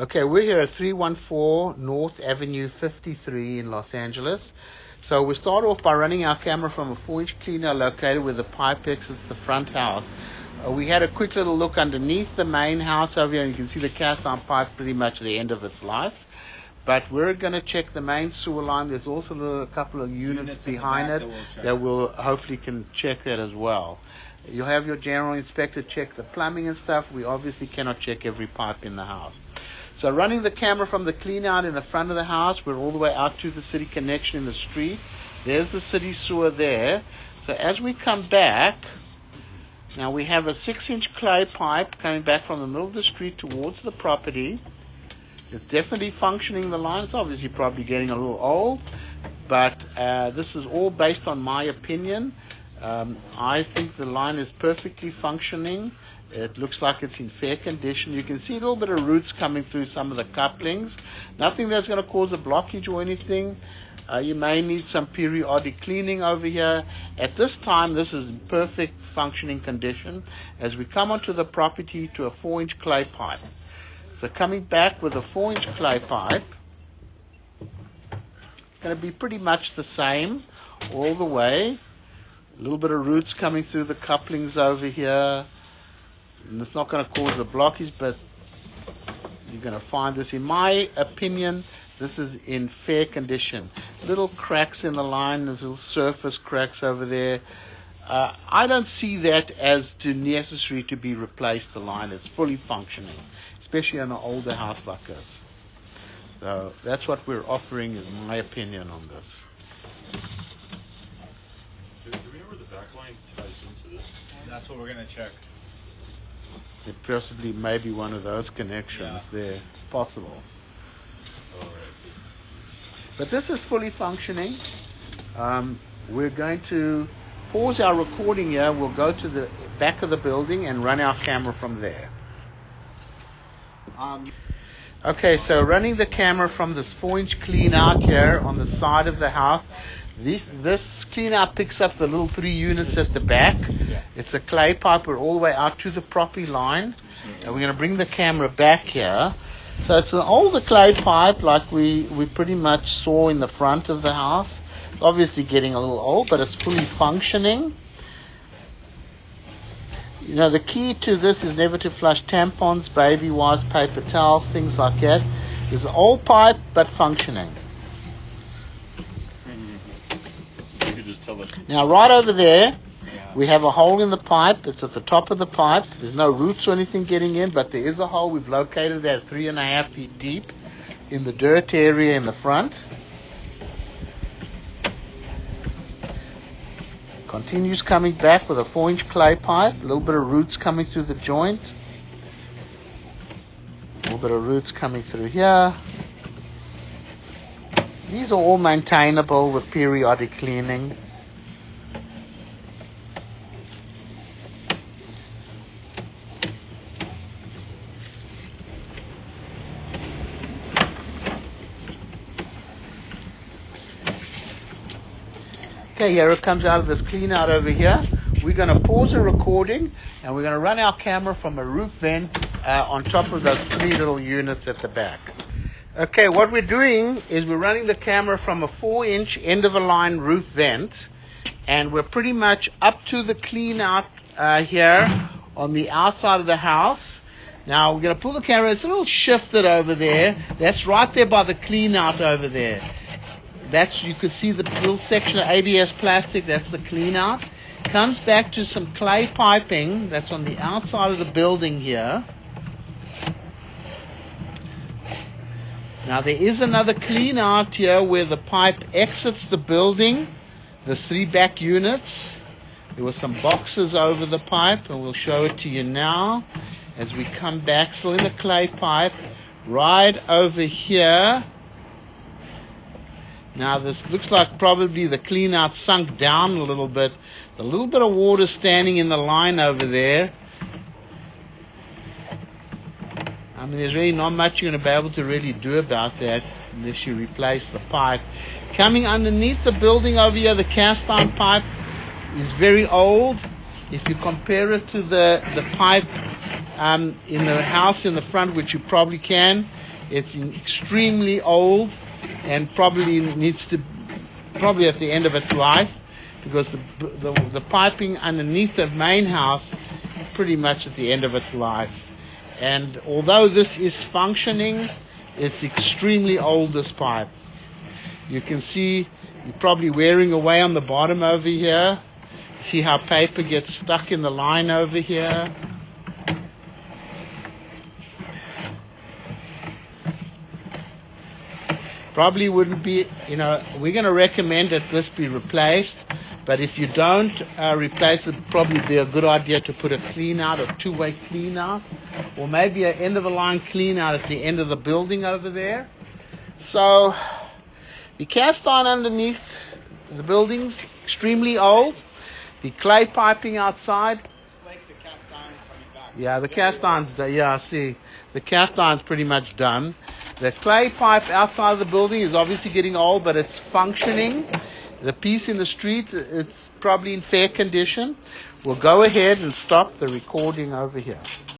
Okay, we're here at 314 North Avenue 53 in Los Angeles. So we start off by running our camera from a 4-inch cleaner located where the pipe exits the front house. We had a quick little look underneath the main house over here, and you can see the cast iron pipe pretty much at the end of its life. But we're going to check the main sewer line. There's also a couple of units behind it that we'll hopefully can check that as well. You'll have your general inspector check the plumbing and stuff. We obviously cannot check every pipe in the house. So running the camera from the clean out in the front of the house, we're all the way out to the city connection in the street. There's the city sewer there. So as we come back, now we have a 6-inch clay pipe coming back from the middle of the street towards the property. It's definitely functioning, the line. It's obviously probably getting a little old, but this is all based on my opinion. I think the line is perfectly functioning. It looks like it's in fair condition. You can see a little bit of roots coming through some of the couplings. Nothing that's going to cause a blockage or anything. You may need some periodic cleaning over here. At this time, this is in perfect functioning condition as we come onto the property to a 4-inch clay pipe. So coming back with a 4-inch clay pipe, it's going to be pretty much the same all the way. A little bit of roots coming through the couplings over here. And it's not going to cause a blockage, but you're going to find this, in my opinion, this is in fair condition. Little cracks in the line, little surface cracks over there. I don't see that as too necessary to be replaced. The line is fully functioning, especially on an older house like this. So that's what we're offering, is my opinion on this. Do we know where the back line ties into this? That's what we're going to check. It possibly may be one of those connections there. Possible. Oh, right. But this is fully functioning. We're going to pause our recording here. We'll go to the back of the building and run our camera from there. Okay, so running the camera from this 4-inch clean out here on the side of the house. This clean out picks up the little 3 units at the back. It's a clay pipe. We're all the way out to the property line. And we're going to bring the camera back here. So it's an older clay pipe like we pretty much saw in the front of the house. It's obviously getting a little old, but it's fully functioning. You know, the key to this is never to flush tampons, baby wipes, paper towels, things like that. It's an old pipe, but functioning. Now, right over there, we have a hole in the pipe. It's at the top of the pipe. There's no roots or anything getting in, but there is a hole. We've located that 3.5 feet deep in the dirt area in the front. Continues coming back with a 4-inch clay pipe. A little bit of roots coming through the joint. A little bit of roots coming through here. These are all maintainable with periodic cleaning. Okay, here it comes out of this clean out over here. We're going to pause the recording and we're going to run our camera from a roof vent on top of those 3 little units at the back. Okay, what we're doing is we're running the camera from a 4-inch end of a line roof vent, and we're pretty much up to the clean out here on the outside of the house. Now we're going to pull the camera. It's a little shifted over there. That's right there by the clean out over there. You could see the little section of ABS plastic. That's the clean out. Comes back to some clay piping that's on the outside of the building here. Now there is another clean out here where the pipe exits the building. There's 3 back units. There were some boxes over the pipe, and we'll show it to you now as we come back. Still in the clay pipe, right over here. Now this looks like probably the clean out sunk down a little bit. A little bit of water standing in the line over there. I mean, there's really not much you're going to be able to really do about that unless you replace the pipe. Coming underneath the building over here, the cast iron pipe is very old. If you compare it to the pipe in the house in the front, which you probably can, It's extremely old and probably at the end of its life, because the piping underneath the main house is pretty much at the end of its life. And although this is functioning, it's extremely old, this pipe. You can see you're probably wearing away on the bottom over here. See how paper gets stuck in the line over here? Probably wouldn't be, we're going to recommend that this be replaced, but if you don't replace it, probably be a good idea to put a clean out, a two-way clean out, or maybe an end of the line clean out at the end of the building over there. So the cast iron underneath the building's extremely old. The clay piping outside. Yeah, the cast iron's done. Yeah, see, the cast iron's pretty much done. The clay pipe outside of the building is obviously getting old, but it's functioning. The piece in the street, it's probably in fair condition. We'll go ahead and stop the recording over here.